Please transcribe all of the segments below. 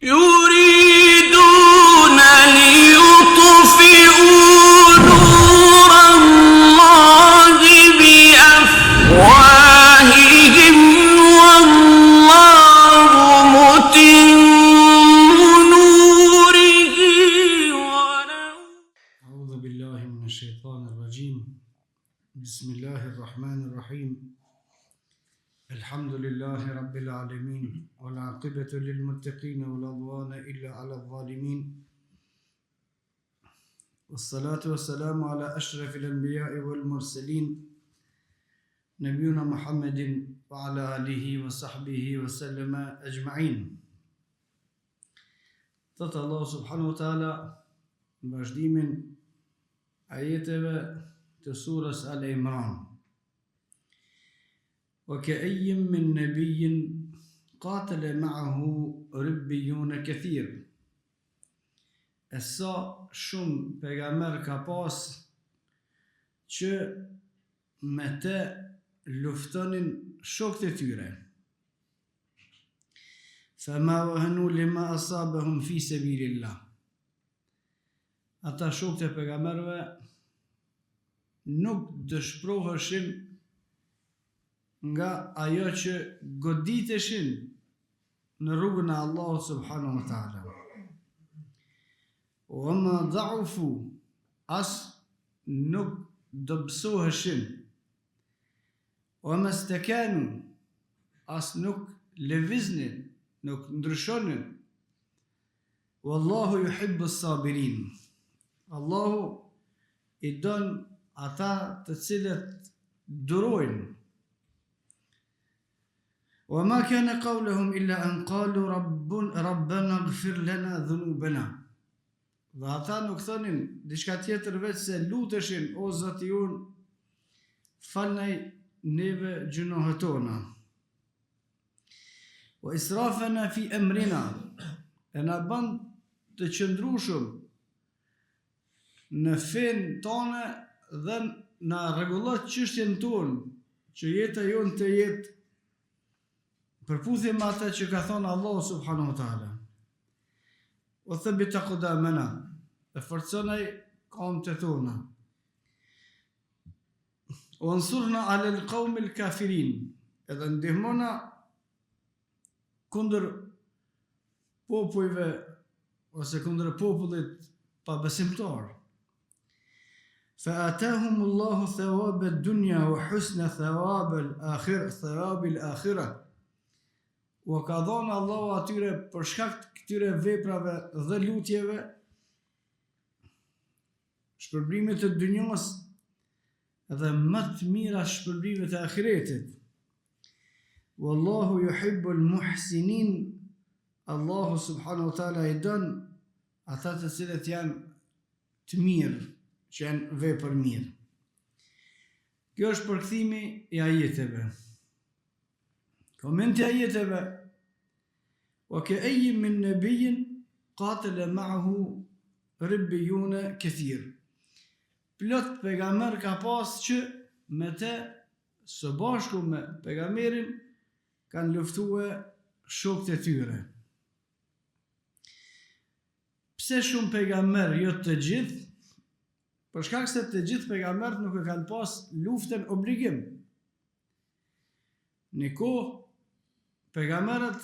يريدون ليطفئوا نور الله بأفواههم والله متم نوره ولو. أعوذ بالله من الشيطان الرجيم. بسم الله الرحمن الرحيم. الحمد لله رب العالمين والعاقبة للمتقين ولا عدوان إلا على الظالمين والصلاة والسلام على أشرف الأنبياء والمرسلين نبينا محمد وعلى آله وصحبه وسلم أجمعين. Thot Allah subhanahu wa ta'ala në vazhdimin ajeteve të surës Al-Imran. وكأي من نبي قاتل معه ربيون كثير. E sa shumë pejgamber ka pas që me te luftonin shokët e tyre. فما وهنوا لما أصابهم في سبيل الله. Ata shokët e pejgamberëve nuk dëshpëroheshin nga ajo që goditeshin në rrugën e Allahut subhanahu wa ta'ala. Wa ma dha'ufu, as nuk dobësoheshin. Wa ma stakanu, as nuk lëviznin, nuk ndryshonin. Wallahu yuhibbu as-sabirin. Allahu i don ata të cilët durojnë. وما كان قولهم إلا أن قالوا ربنا اغفر لنا ذنوبنا. Dhe ata nuk thonin diçka tjetër veç se luteshin, o Zoti jon, falnaj neve gjunohet tona. Wa israfana fi amrina, e na bën të qëndrueshëm në fen tonë dhe na rregullon çështjen tonë, që jeta jonë të jetë përputhje me atë që ka thënë Allahu subhanahu wa ta'ala. O thabbit aqdamana, e forconaj këmbët tona. O ansurna ala al-qawmi al-kafirin, edhe ndihmona kundër popujve ose kundër popullit pa besimtar. فآتاهم الله ثواب الدنيا وحسن ثواب الآخرة. U ka dhënë Allahu atyre për shkak të këtyre veprave dhe lutjeve shpërblimet të dunjos dhe më të mira shpërblimet e ahiretit. Wallahu yuhibbul muhsinin. Allahu subhanahu wa ta'ala i don ata të cilët janë të mirë, që janë vepër mirë. Kjo është përkthimi i ajeteve. Komenti ajeteve: وكأي من نبي قاتل معه ربيون كثير. Plot pejgamber ka pas që me te së bashku me pejgamberin kanë luftuar shokët e tyre. Pse shumë pejgamber, jo të gjithë? Për shkak se të gjithë pejgambert nuk e kanë pas luftën obligim. Në kohë pejgamberët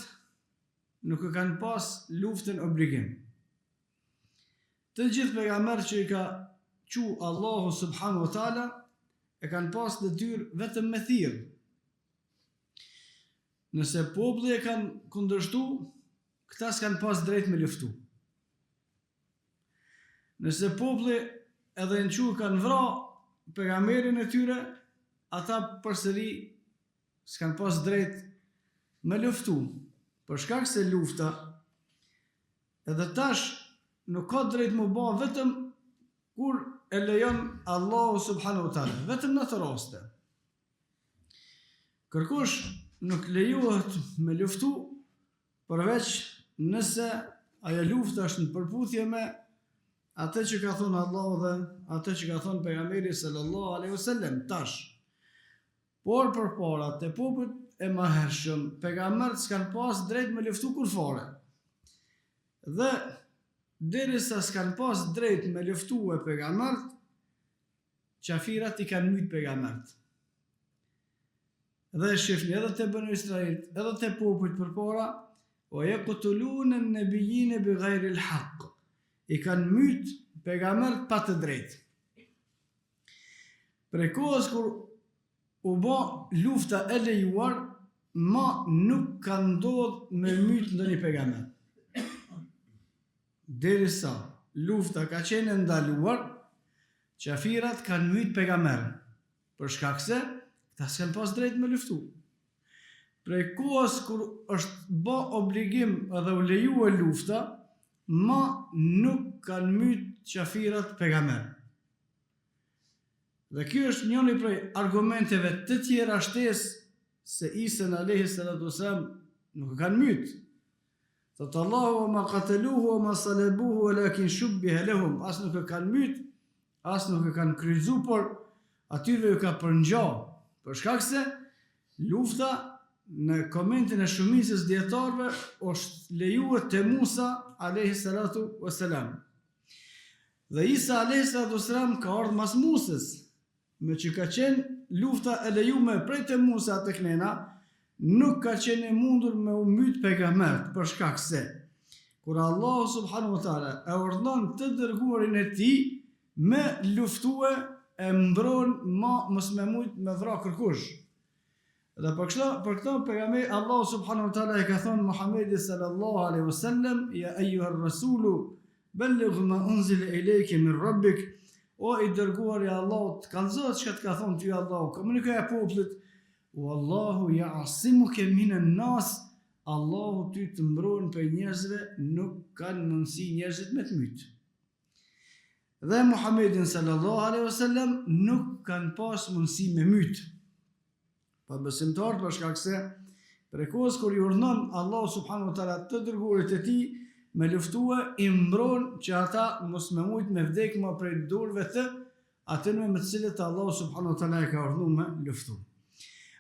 nuk e kanë pas luftën obligim. Të gjithë pejgamberët që i ka qu Allahu subhanahu wa ta'ala e kanë pas detyrë vetëm me thirrje. Nëse populli e kanë kundërshtu, këta s'kan pas drejt me luftu. Nëse populli edhe në qu kanë vra pejgamberin e tyre, ata përsëri s'kan pas drejt me luftu. Për shkak se lufta edhe tash nuk ka drejt më bë vetëm kur e lejon Allahu subhanahu wa ta'ala, vetëm në të raste. Kërkush nuk lejohet me luftu përveç nëse ajo lufta është në përputhje me atë që ka thonë Allahu dhe atë që ka thonë pejgamberi sallallahu alaihi wasallam. Tash, por përpara te popujt e mëhershëm, pejgamberët s'kan pas drejt me luftu kur fare. Dhe derisa s'kan pas drejt me luftue pejgambert, qafirat i kanë myt pejgambert. Dhe shifni edhe të Banu Israilit, edhe të popujt përpara, o yaqtuluna an-nabiyyin bighayri al-haqq. I kanë myt pejgambert pa të drejtë. Prej kohës kur u bë lufta e lejuar, ma nuk ka ndodhur me myt ndonjë pejgamber. Derisa lufta ka qenë ndaluar, qafirat kanë myt pejgamberin, për shkak se ta s'kan pas drejt me luftu. Prej kohës kur është bë obligim edhe u lejua lufta, ma nuk kanë myt qafirat pejgamberin. Dhe kjo është njëri prej argumenteve të tjera shtesë se Isa alayhi salatu wasalam nuk e kanë myt. Thotë Allahu wa ma qataluhu wa ma salabuhu walakin shubbiha lahum. As nuk e kanë myt, as nuk e kanë kryqëzuar, por atyve ju ka përngjall. Për shkak se lufta në komentin e shumicës dietarëve është lejuar te Musa alayhi salatu wasalam. Dhe Isa alayhi salatu wasalam ka ardhur mas Musës, me që ka qenë lufta e lejume prej te Musa tek nena, nuk ka qenë e mundur me u myt pejgambert, për shkak se kur Allahu subhanahu wa taala e urdhon të dërguarin e tij me luftue, e mbron mos me mujt me vra kërkush. Dhe për këto pejgamberi Allahu subhanahu wa taala e ka thonë Muhamedit sallallahu alaihi wasallam, ya ayyuha ar-rasulu balligh ma unzila ilayka min rabbik. O i dërguar i Allahut, kallëzo çka të ka thonë ty Allahu, komunikoja popullit, wallahu ya'simuka minan nas, Allahu ty të mbron për njerëzve, nuk kanë mundësi njerëzit me të myt. Dhe Muhammedin sallallahu alaihi wasallam nuk kanë pas mundësi me myt. Pa besimtar, për shkak se prej kohës kur i urdhnon Allahu subhanahu wa taala të dërguarit e tij me luftue, i mbron që ata mos me mujt me vdek ma prej durve të atënve me të cilët Allahu subhanahu wa taala e ka urdhëruar me luftu.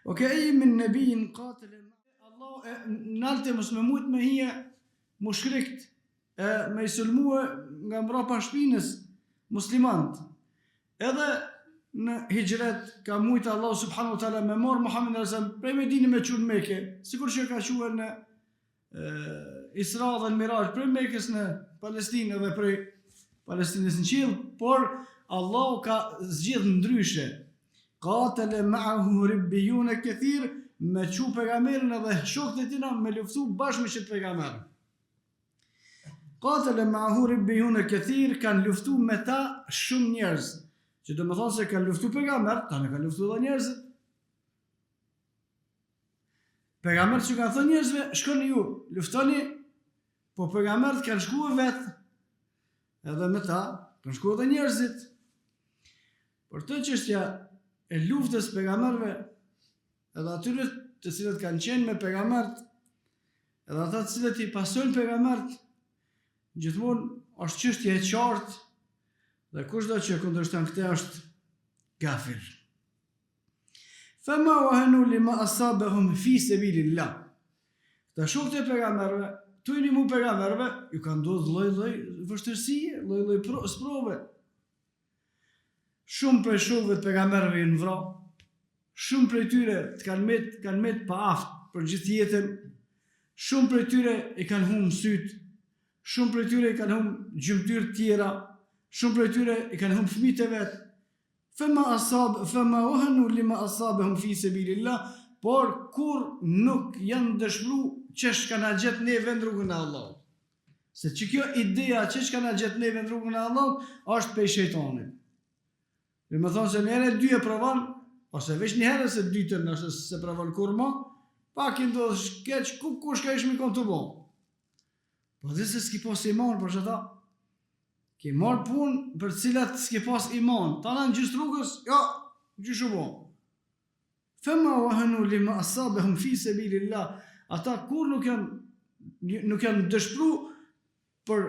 Okej, min nabiyyin qatil Allah nalte mos me mujt me hije mushrikt, me i sulmue nga mbrapa shpinës muslimant. Edhe në hijret ka mujt Allahu subhanahu wa taala me marr Muhamedit sallallahu alaihi wasallam prej Medinës me çun Mekë, sikur që ka quar në Isra dhe në Miraj, prej Mekës në Palestinë dhe prej Palestinës në qiell, por Allah ka zgjidh ndryshe. Qatala ma'ahu ribbiyun kathir, me çu pejgamberin edhe shokët e tina me luftu bashkë me çet pejgamberin. Qatala ma'ahu ribbiyun kathir, kanë luftu me ta shumë njerëz, që do të thonë se kanë luftu pejgamber, tanë kanë luftu edhe njerëzit. Pejgamberi që kanë thënë njerëzve, shkoni ju, luftoni, po pejgambert kanë shkuar vetë, edhe me ta kanë shkuar edhe njerëzit. Por të çështja e luftës pejgamberëve, edhe atyre të cilët kanë qenë me pejgambert, edhe ata të cilët i pasojnë pejgambert, gjithmonë është çështje e qartë, dhe kushdo që kundërshton këtë është kafir. Fema wahanu lima asabahum fi sabilillah. Këta shokët e pejgamberëve, tujni mu pejgamberëve, ju kanë ndodhur lloj-lloj vështirësie, lloj-lloj sprove. Shumë prej shokëve të pejgamberëve janë vrarë, shumë prej tyre kanë met pa aft për gjithë jetën, shumë prej tyre i kanë humbur syt, shumë prej tyre i kanë humbur gjymtyrë tjera, shumë prej tyre i kanë humbur fëmijët e vet. Fema wahanu lima asabahum fi sabilillah, por kur nuk janë dëshpëruar që shkana gjetë neve në rrugën e Allahut. Se që kjo ideja që shkana gjetë neve në rrugën e Allahut është pej shejtanit. Dhe më thonë se një herë dy e provon, ose veç një herë se dytën nëse se provon kur ma, pak i ndodhë shkeq, kush ka ishmi kon të bo. Po dhe se s'ki pas iman për që ta, ki marrë punë për cilat s'ki pas iman, ta në gjysë rrugës, ja, gjysë u bo. Fema wahanu lima asabahum fi sabilillah, ata kur nuk janë dëshpëru për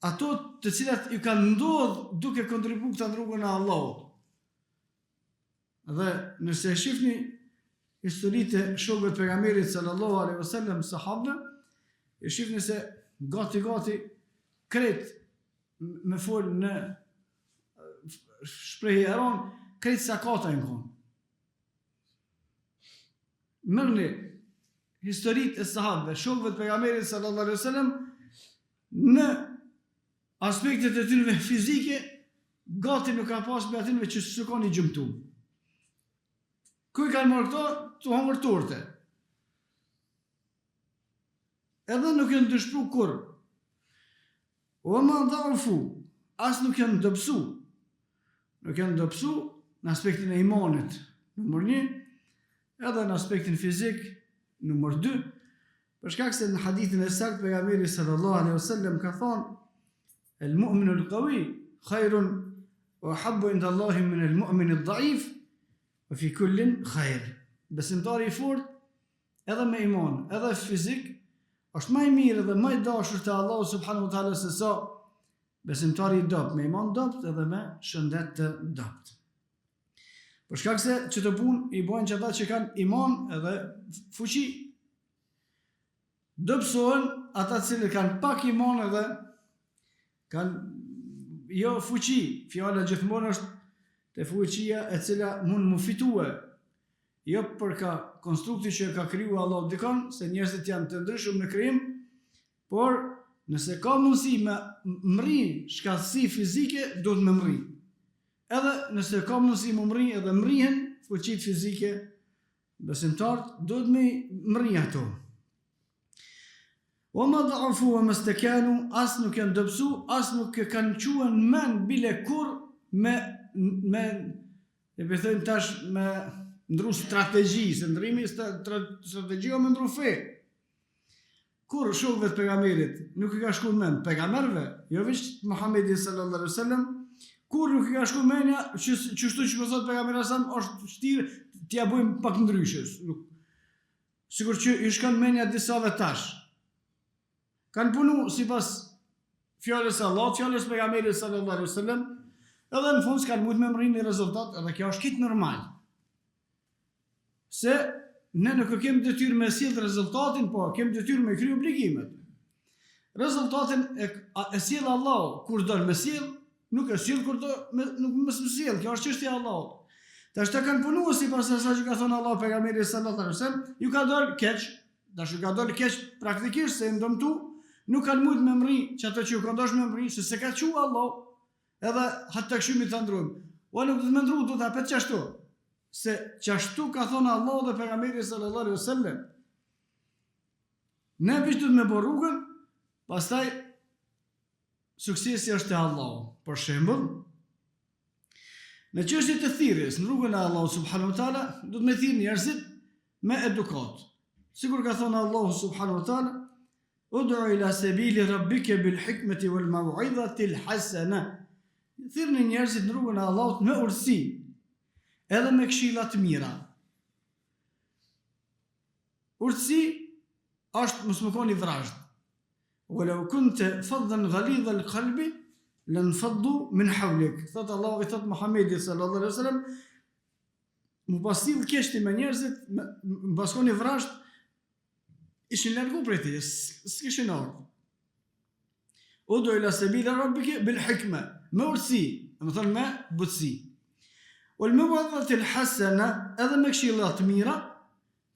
ato të cilat ju kanë ndodhur duke kontribuar këtë rrugën e Allahut. Dhe nëse shihni historitë e shokëve të pejgamberit sallallahu alaihi wasallam, sahabëve, e shihni se gati kret me fol në shprehje eron, kret sakata në konë. Mërni historitë e sahabëve, shokëve të pejgamberit sallallahu alaihi wasallam, në aspektet e tyre fizike, gati nuk ka pas me atyre që s'u kanë gjymtu. Ku i kanë marrë këto? Të hongër torte. Edhe nuk janë dëshpru kur. O ma dha'fu, as nuk janë dëpsu. Nuk janë dëpsu në aspektin e imanit, nëmër 1, edhe në aspektin fizik, nëmër 2, për shkak se në hadithin e saktë pejgamberi sallallahu alaihi wasallam ka thonë: El mu'minu al-qawi khairun wa habbu inda Allahi min al-mu'min al-dha'if wa fi kullin khair. Besimtari i fortë, edhe me iman, edhe fizik, është më i mirë dhe më i dashur te Allahu subhanahu wa taala se sa besimtari i dopt, me iman dopt edhe me shëndet të dopt. Për shkak se që të punë i bojnë që ata që kanë iman edhe fuqi. Dëpsohen ata cilë kanë pak iman edhe kanë jo fuqi. Fjala gjithmonë është te fuqia e cila mund mu fitue. Jo për ka konstrukti që ka kriju Allah dikon, se njerëzit janë të ndryshëm në krijim, por nëse ka mundësi me mri shkatësi fizike, do të me mri. Edhe nëse ka mundësi me mri edhe mrihen fuqit fizike, besimtarët do të me mri ato. O ma dha'fu wa mastakanu, as nuk janë dëpsu, as nuk kanë quen men bile kur me e përthejnë tash me ndru strategji, se ndrimi strategjia me ndru fe. Kur shokëve të pejgamberit nuk i ka shku men pejgamberve, jo veç Muhamedi sallallahu alaihi wasallam, kur nuk i ka shku menja qështu që thot pejgamberi sa është vështirë t'ia bëjmë pak ndryshe. Sigur që i shkon menja disave tash. Kanë punu sipas fjalës së Allahut, fjalës së pejgamberit sallallahu alaihi wasallam, edhe në fund s'kan mujt me mrinë një rezultat, edhe kjo është kitë normal. Se ne nuk kemë detyrë me sjell rezultatin, po kemë detyrë me kriju obligimet. Rezultatin e sjell Allahu, kur do me sjell, nuk e sjell kur do nuk më sjell, kjo është çështja e Allahut. Tash ta kanë punuar sipas asaj që ka thënë Allahu pejgamberi sallallahu alaihi wasallam, ju ka dalë keq, tash ju ka dalë keq praktikisht se ndomtu nuk kanë mujt me mri që ato që ju ka dosh me mri, se ka qu Allahu, edhe hatta këshimi të ndrujmë. O nuk të me ndru, du të apet qashtu. Se qashtu ka thonë Allah dhe pejgamberi sallallahu alaihi wasallam. Ne vishtu të me bo rrugën, pastaj suksesi është e Allahu. Për shembull, në çështjet e thirrjes në rrugën e Allahut subhanahu wa taala, do të me thirr njerëzit me edukat. Sigur ka thonë Allahu subhanahu wa taala: Ud'u ila sabili rabbika bil hikmeti wal maw'izati al hasana. Thirrni njerëzit në rrugën e Allahut me urtësi, edhe me këshilla të mira. Urtësi është mos më koni vrazhd. Walau kunta faddan ghalidha al qalbi lanfaddu min hawlik. Thot Allahu, thot Muhamedi sallallahu alaihi wasallam, më pasill keqti me njerëzit, më paskoni vrazhd, ishin largu prej te, s'kishin ardhur. Ud'u ila sabili rabbika bil hikma, me urtësi, do të thonë me butësi. Wal maw'izati al hasana, edhe me këshilla të mira.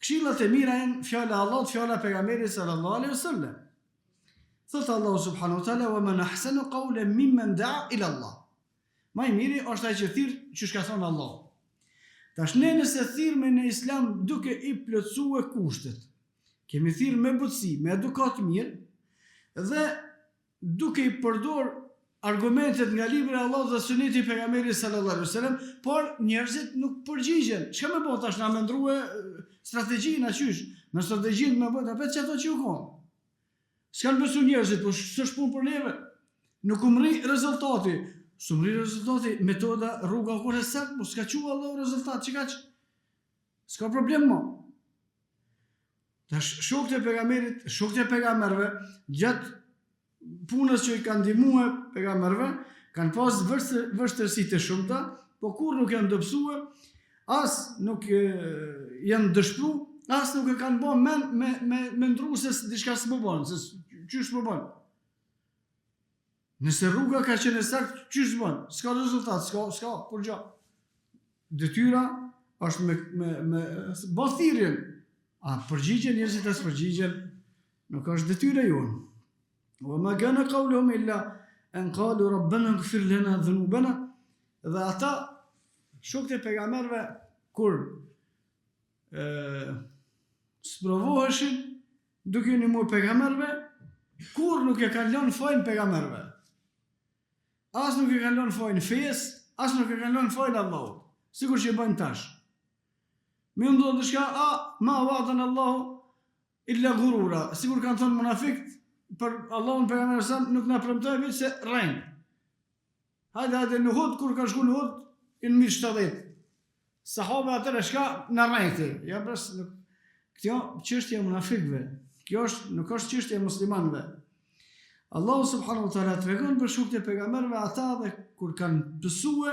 Këshillat e mira janë fjala e Allahut, fjala e pejgamberit sallallahu alaihi wasallam. Thot Allahu subhanahu wa taala: "Wa man ahsanu qawlan mimman da'a ila Allah." Më i miri është ai që thirr çu ka thonë Allahu. Tash ne nëse thirrme në Islam duke i plotësuar kushtet, kemi thirr me butësi, me edukat mirë dhe duke i përdor argumentet nga libri i Allahut dhe suneti i pejgamberit sallallahu alaihi wasallam, por njerëzit nuk përgjigjen. Çka më bën tash na më ndrua strategjinë qysh? Në strategjinë më bën apo çato që u kon. S'kan besu njerëzit, po s'është punë për neve. Nuk u mri rezultati. S'u mri rezultati, metoda, rruga kur e sakt, po s'ka qenë Allahu rezultat, çka? S'ka problem më. Tash shokët e pejgamberit, shokët e pejgamberëve, gjatë punës që i kanë ndihmuar pejgamberëve, kanë pas vështirësi të shumta, po kur nuk janë dobësuar, as nuk janë dëshpëruar, as nuk e kanë bën me ndru se diçka s'po bën, se çysh po bën. Nëse rruga ka qenë e saktë, çish bën? S'ka rezultat, s'ka kur gjë. Detyra është me bë thirrjen. A përgjigjen njerëzit as përgjigjen, nuk është detyra jonë. Wa ma kana qawluhum illa an qalu rabbana ighfir lana dhunubana. Dhe ata shokët e pejgamberëve kur sprovoheshin duke një mu pejgamberëve, kur nuk e kanë lënë fajin pejgamberëve. As nuk e kanë lënë fajin fesë, as nuk e kanë lënë fajin Allahut. Sikur që e bëjnë tash. Mi ndodhë diçka, ma wa'adana Allahu illa ghurura. Sikur kanë thënë munafiqët për Allahun pejgamberin sa nuk na premtoi vetë se rrein. Hajde në Uhud, kur ka shku në Uhud, në 1070. Sahabe atëre shka në rrejti. Ja bës, kjo çështja e munafikëve. Kjo nuk është çështja e muslimanëve. Allahu subhanahu wa taala tregon për shokët e pejgamberëve ata dhe kur kanë pësue,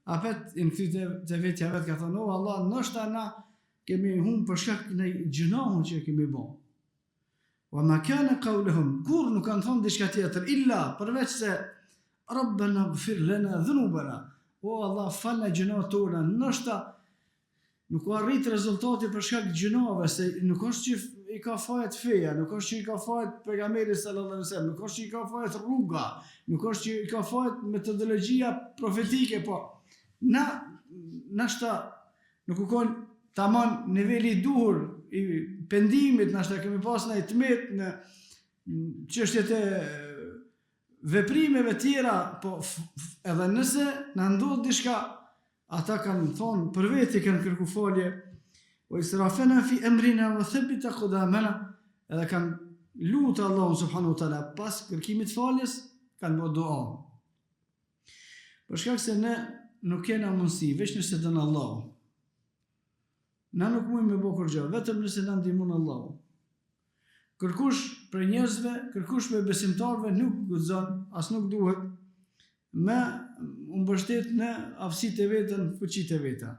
apet i kthye te vetja vet ka thonë, "O Allah, ndoshta na kemi humbur për shkak të një gjunohu që kemi bën." Wa ma kana qawluhum, kur nuk kanë thonë diçka tjetër illa përveç se Rabbana ighfir lana dhunubana. O Allah, falna gjunat tona. Ndoshta nuk u arrit rezultati për shkak të gjunave, se nuk është që i ka fajet feja, nuk është që i ka fajet pejgamberi sallallahu alaihi wasallam, nuk është që i ka fajet rruga, nuk është që i ka fajet metodologjia profetike, po nashta nuk u kon tamam niveli i duhur i pendimit, nashta kemi pas në tmet në çështjet e veprimeve tjera, po edhe nëse na ndodh diçka, ata kanë thonë për veti kanë kërku falje, o israfena fi emrina wa thabbit aqdamana, edhe kanë lutë Allahun subhanahu wa taala pas kërkimit faljes, kanë bërë dua. Për shkak se ne nuk kena mundësi, veç nëse dënë Allahu. Na nuk mujmë me bo kërgjë, vetëm nëse na ndihmon Allahu. Kërkush për njerëzve, kërkush për besimtarve nuk guxon, as nuk duhet me mbështet në aftësitë e veta, në fuqitë e veta.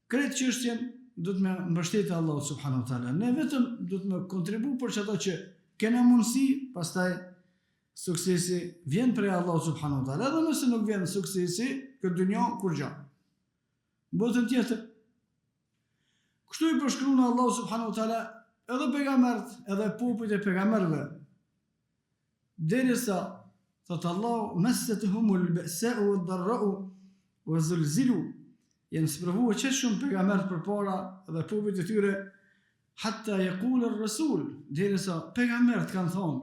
Kretë çështjen do të me mbështetë Allahu subhanahu wa taala. Ne vetëm do të me kontribu për çdo që kena mundësi, pastaj suksesi vjen prej Allahu subhanahu wa taala. Edhe nëse nuk vjen suksesi, këtë dunjë kur gjë. Botën tjetër. Kështu i përshkruan Allahu subhanahu wa taala edhe pejgamberët, edhe popujt e pejgamberëve. Derisa thot Allahu massatuhumul ba'sa'u wad-dharra'u wa zulzilu. Janë sprovuar që shumë pejgamberët përpara dhe popujt e tyre hatta yaqul ar-rasul, derisa pejgamberët kanë thonë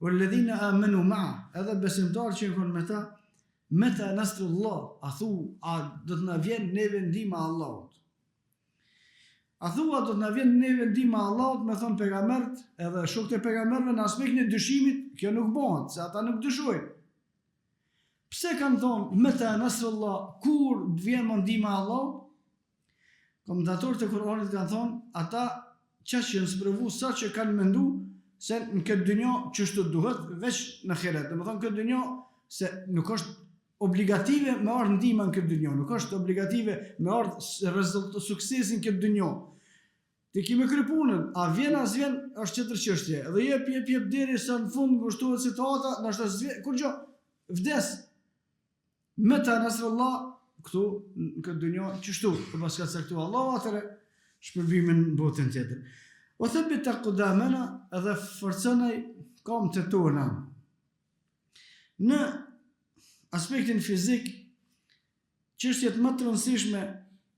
walladhina amanu ma'a, edhe besimtarët që kanë me ta, meta nasrullah, do të na vjen neve ndihma e Allahut. A thua do të na vjen neve ndihma e Allahut, me thon pejgamberët, edhe shokët e pejgamberëve në aspektin e dyshimit, kjo nuk bëhet, se ata nuk dyshojnë. Pse kanë thonë meta nasrullah, kur vjen ndihma e Allahut? Komentatorët e Kuranit kanë thonë, ata që janë sprovu sa që kanë mendu se në këtë dynjë çështë duhet veç në xhenet. Domethënë këtë dynjë se nuk është obligative me ardhë ndihma në këtë dynjë, nuk është obligative me ardhë rezultat suksesin këtë dynjë. Ti kemi kry punën, a vjen as vjen është çetër çështje. Dhe jep deri sa në fund ngushtohet situata, ndoshta kur gjë vdes. Meta nasrullah këtu në këtë dynjë çështu, pas ka caktuar Allahu atëre shpërbimin në botën tjetër. O thabbit aqdamana, edhe forconaj këmbët tona. Në aspektin fizik, çështjet më të rëndësishme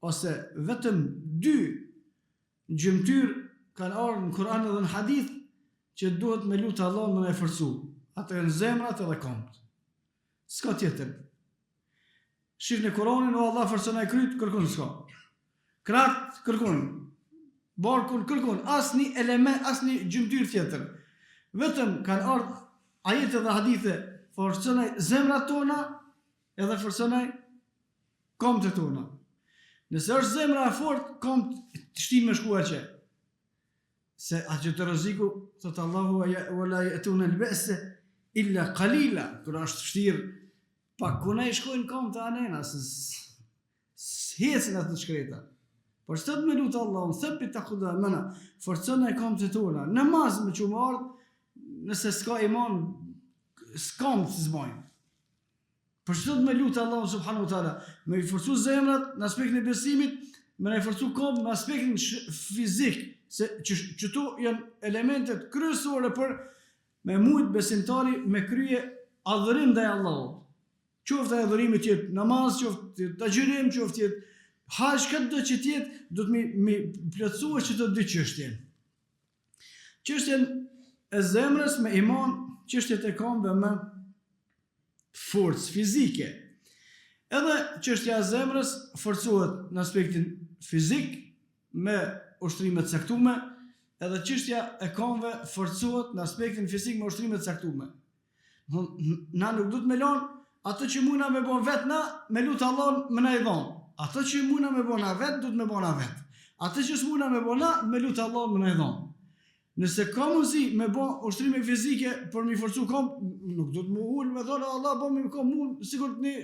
ose vetëm dy gjymtyr kanë ardhur në Kur'an dhe në hadith që duhet me lutë Allahun me forcu. Ato janë zemrat edhe këmbët. S'ka tjetër. Shihni Kur'anin, o Allah forconaj kryt, kërkon s'ka. Krahët kërkon. Barkun kërkon, asnjë element, asnjë gjymtyr tjetër. Vetëm kanë ardhur ajete dhe hadithe, forconaj zemrat tona edhe forconaj këmbët tona. Nëse është zemra e fortë, këmbët shtin me shkuar që. Se atë të rreziku, thot Allahu wala yatuna al-ba'sa illa qalila, kur është vështirë, pak ku ne shkojnë këmbët anena, s'hecin atë shkreta. Por sot me lutë Allahun, thabbit aqdamana, forconaj këmbët tona. Namaz me çumar, nëse s'ka iman, s'kam të zbojnë. Për çdo të me lutë Allahu subhanahu wa taala, me i forcu zemrat në aspektin e besimit, me i forcu kohën në aspektin fizik, se që tu janë elementet kryesore për me mujt besimtari me krye adhurim ndaj Allahut. Qoftë adhurimi të jetë namaz, qoftë të agjërim, qoftë jetë hajj, këtë do që tjetë, do të mi plotësua që të dy çështje. Çështjen e zemrës me iman, çështjet e këmbëve me forcë fizike. Edhe çështja e zemrës forcohet në aspektin fizik me ushtrime të caktuara, edhe çështja e këmbëve forcohet në aspektin fizik me ushtrime të caktuara. Na nuk do të më lën ato që mundna me bën vet na, me lut Allahun më na i dhon. Ato që mundna me bën na vet, do të më bëna vet. Ato që s'mundna me bën na, me lut Allahun më na i dhon. Nëse ka mundësi me bën ushtrime fizike për mi forcu këmbë, nuk do të më ul me thonë Allah bën më kom mund, sigurt ne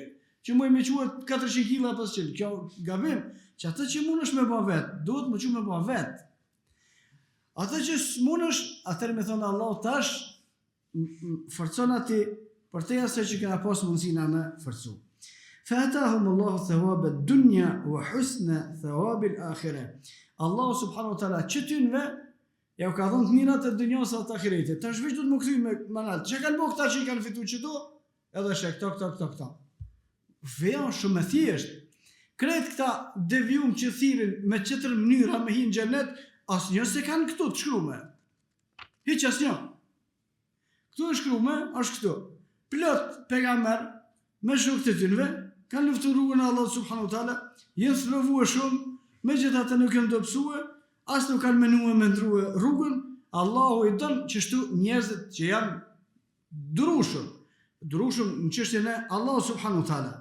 që më quhet 400 kg apo 500. Kjo gabim, që ato që mundesh me bën vet, duhet më quhet me bën vet. Ato që s'mundesh, atëherë më thonë Allah tash forcon aty për te asaj që kena pas mundësina me forcu. فأتاهم الله ثواب الدنيا وحسن ثواب الآخرة. الله سبحانه وتعالى çetynve ja u ka dhënë të mirat e dunjos e të ahiretit. Tash veç do të më kthy me manal. Çka kanë bërë këta që i kanë fituar çdo? Edhe shek këto. Veja shumë e thjeshtë. Kretë këta devijum që thirrin me çetër mënyra me hin xhenet, asnjë se kanë këtu të shkruame. Hiç asnjë. Këtu është shkruame, është këtu. Plot pejgamber me shokët e tyre kanë luftuar rrugën e Allahut subhanahu wa taala, janë sprovuar shumë, megjithatë nuk janë dobësuar, as nuk kanë menuar me ndrua rrugën. Allahu i don çështu njerëzit që janë durushëm në çështjen e Allahut subhanahu wa taala.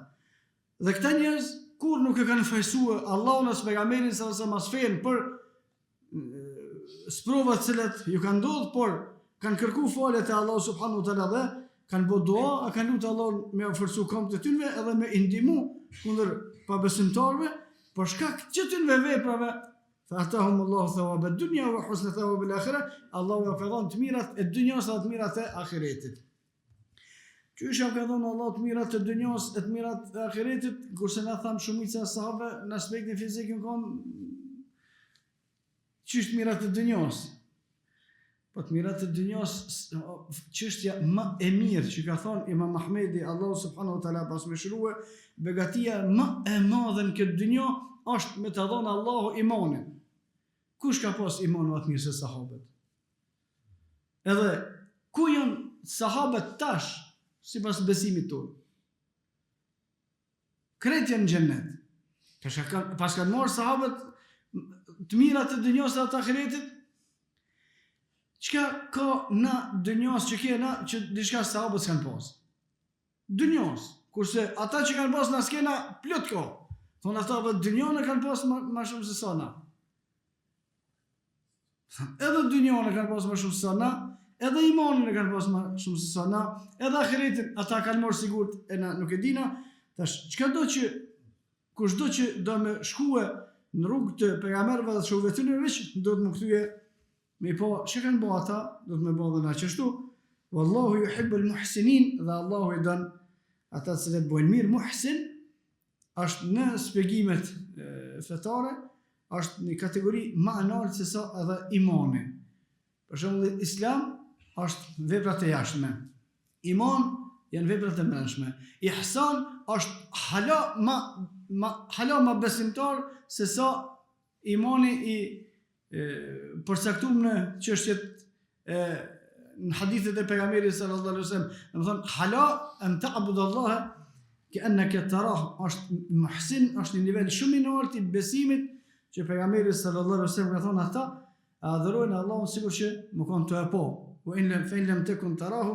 Dhe këta njerëz kur nuk e kanë fajsuar Allahun as pejgamberin sa mas fen për sprovat të cilat ju kanë ndodhur, por kanë kërkuar falje te Allahu subhanahu wa taala dhe kanë bë dua, kanë lutur Allahun me forcu këmbët e tyre edhe me ndihmu kundër pabesimtarëve, për shkak të tyre veprave. فأتاهم الله ثواب الدنيا وحسن ثواب الآخرة. الله ka dhënë të mirat e dunjos dhe të mirat e ahiretit. Qysh ka dhënë Allah të mirat e dunjos e të mirat e ahiretit, kurse na tham shumica e sahabëve në aspektin fizik kanë qysh të mirat e dunjos. Po të mirat e dunjos, çështja më e mirë që ka thonë Imam Ahmedi, Allahu subhanahu wa taala pas më shërua, begatia më e madhe në këtë dunjë është me të dhënë Allahu imanin. Kush ka pas iman më të mirë se sahabët? Edhe ku janë sahabët tash sipas besimit tonë? Krejt janë në xhennet. Pas kanë marrë sahabët të mirat e dunjos dhe të ahiretit, çka ka në dunjos që kena që diçka sahabët s'kan pas? Dunjos, kurse ata që kanë pas në skena plot ka. Thonë ata vetë dunjon e kanë pas më shumë se sa na. Edhe dunjon e kanë pas më shumë se sa na, edhe imanin e kanë pas më shumë se sa na, edhe ahiretin ata kanë marrë sigurt e na nuk e dina. Tash çka do që kushdo që do me shkue në rrugë të pejgamberëve dhe shokëve tyre veç do të më kthye me po çka kanë bërë ata, do të më bëjë edhe na çështu. Wallahu yuhibbul muhsinin, dhe Allahu i don ata që bëjnë mirë. Muhsin është në shpjegimet fetare, është një kategori më e lartë se sa edhe imani. Për shembull, Islam është veprat e jashtme. Iman janë veprat e brendshme. Ihsan është hala më besimtar se sa imani i përcaktuar në çështjet në hadithet e pejgamberit sallallahu alaihi wasallam. Do të thonë hala an ta'budallaha كأنك تراه. është muhsin, është një nivel shumë i lartë i besimit që pejgamberi sallallahu alaihi wasallam ka thonë ata adhurojnë Allahun sikur që më kanë të apo. Wa in lam takun tarahu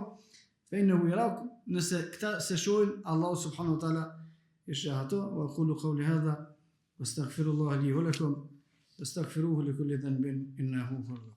fa innahu yarak. Nëse këta se shohin Allahu subhanahu wa taala i sheh ato. Wa qulu qawli hadha wastaghfirullaha li wa lakum wastaghfiruhu li kulli dhanbin innahu huwal